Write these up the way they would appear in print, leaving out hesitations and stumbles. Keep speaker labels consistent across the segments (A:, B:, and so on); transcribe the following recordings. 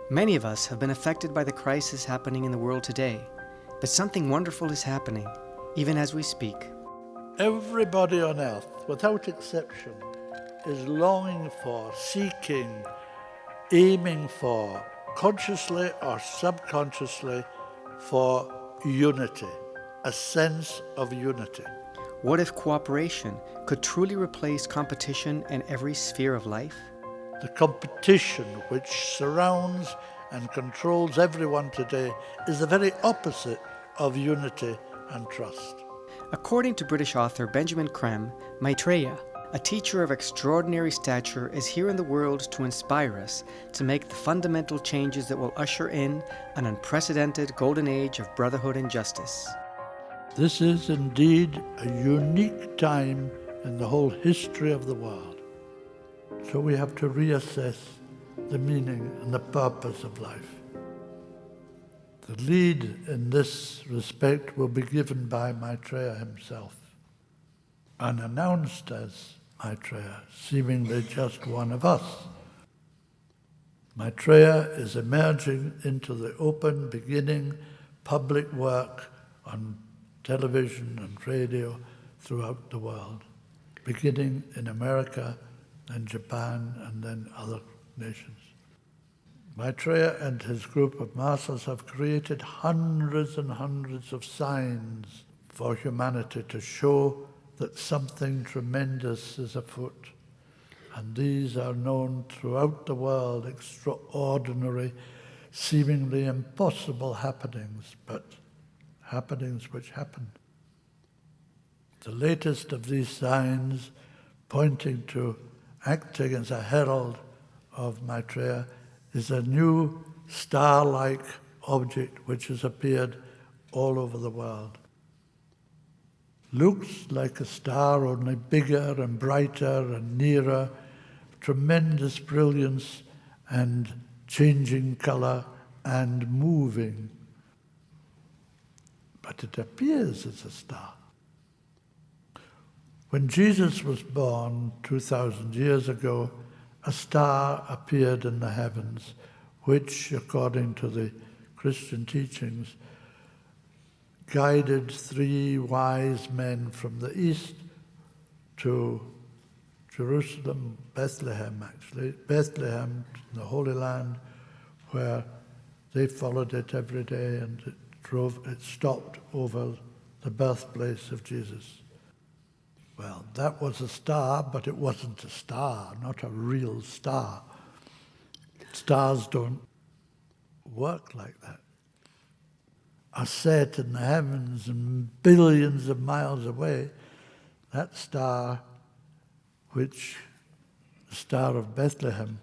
A: Many of us have been affected by the crisis happening in the world today, but something wonderful is happening, even as we speak.
B: Everybody on earth, without exception, is longing for, seeking, aiming for, consciously or subconsciously, for unity, a sense of unity.
A: What if cooperation could truly replace competition in every sphere of life?
B: The competition which surrounds and controls everyone today is the very opposite of unity and trust.
A: According to British author Benjamin Creme, Maitreya, a teacher of extraordinary stature, is here in the world to inspire us to make the fundamental changes that will usher in an unprecedented golden age of brotherhood and justice.
B: This is indeed a unique time in the whole history of the world. So we have to reassess the meaning and the purpose of life. The lead in this respect will be given by Maitreya himself, unannounced as Maitreya, seemingly just one of us. Maitreya is emerging into the open, beginning public work on television and radio throughout the world, beginning in America and Japan and then other nations. Maitreya and his group of masters have created hundreds and hundreds of signs for humanity to show that something tremendous is afoot. And these are known throughout the world, extraordinary, seemingly impossible happenings, but happenings which happen. The latest of these signs, pointing to acting as a herald of Maitreya, is a new star-like object which has appeared all over the world. Looks like a star, only bigger and brighter and nearer, tremendous brilliance and changing color and moving. But it appears as a star. When Jesus was born 2,000 years ago, a star appeared in the heavens, which, according to the Christian teachings, guided three wise men from the east to Jerusalem, Bethlehem, the Holy Land, where they followed it every day, and it stopped over the birthplace of Jesus. Well, that was a star, but it wasn't a star, not a real star. Stars don't work like that. Are set in the heavens and billions of miles away. That star, the Star of Bethlehem,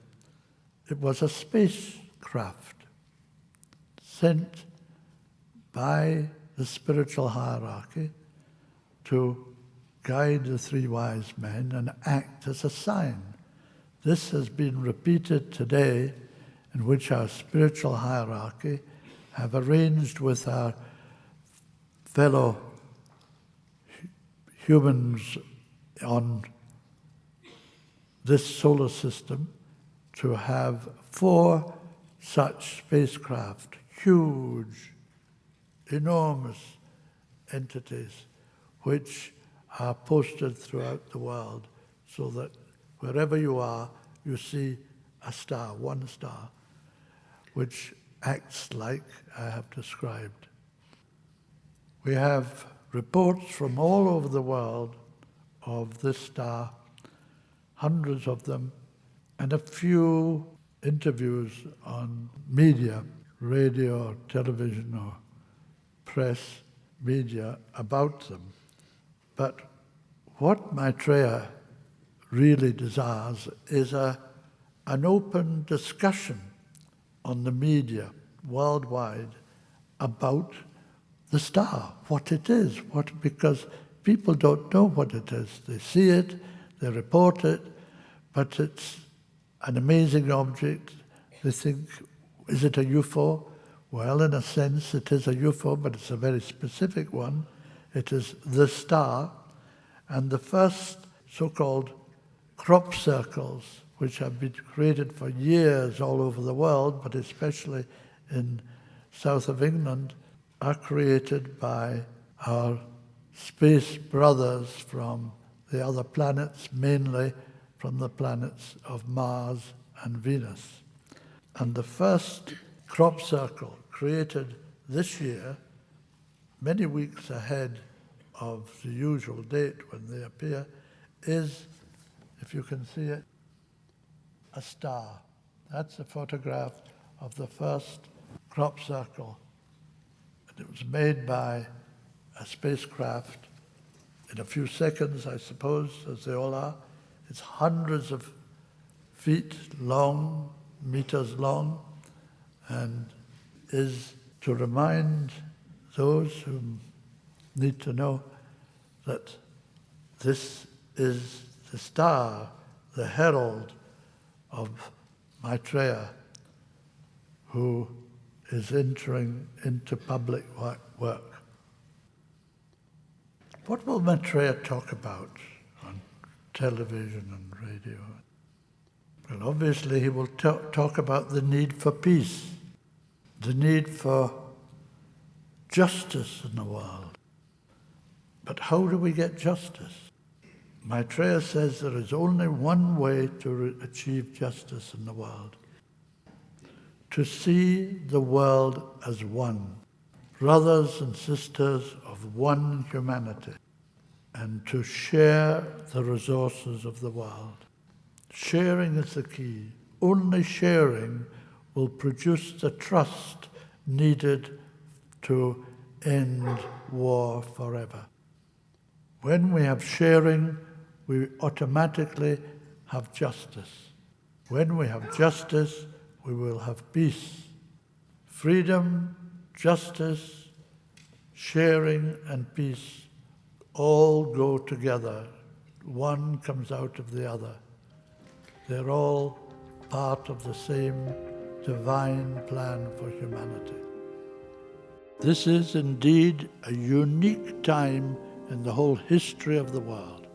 B: it was a spacecraft sent by the spiritual hierarchy to guide the three wise men and act as a sign. This has been repeated today, in which our spiritual hierarchy have arranged with our fellow humans on this solar system to have 4 such spacecraft, huge, enormous entities, which are posted throughout the world, so that wherever you are, you see a star, one star, which acts like I have described. We have reports from all over the world of this star, hundreds of them, and a few interviews on media, radio, or television, or press media about them. But what Maitreya really desires is an open discussion on the media worldwide about the star, what it is, because people don't know what it is. They see it, they report it, but it's an amazing object. They think, is it a UFO? Well, in a sense, it is a UFO, but it's a very specific one. It is the star, and the first so-called crop circles, which have been created for years all over the world, but especially in south of England, are created by our space brothers from the other planets, mainly from the planets of Mars and Venus. And the first crop circle created this year, many weeks ahead of the usual date when they appear, is, if you can see it, a star. That's a photograph of the first crop circle. And it was made by a spacecraft in a few seconds, I suppose, as they all are. It's hundreds of feet long, meters long, and is to remind those who need to know that this is the star, the herald of Maitreya, who is entering into public work. What will Maitreya talk about on television and radio? Well, obviously he will talk about the need for peace, the need for justice in the world. But how do we get justice? Maitreya says there is only one way to achieve justice in the world: to see the world as one, brothers and sisters of one humanity, and to share the resources of the world. Sharing is the key. Only sharing will produce the trust needed to end war forever. When we have sharing, we automatically have justice. When we have justice, we will have peace. Freedom, justice, sharing, and peace all go together. One comes out of the other. They're all part of the same divine plan for humanity. This is indeed a unique time in the whole history of the world.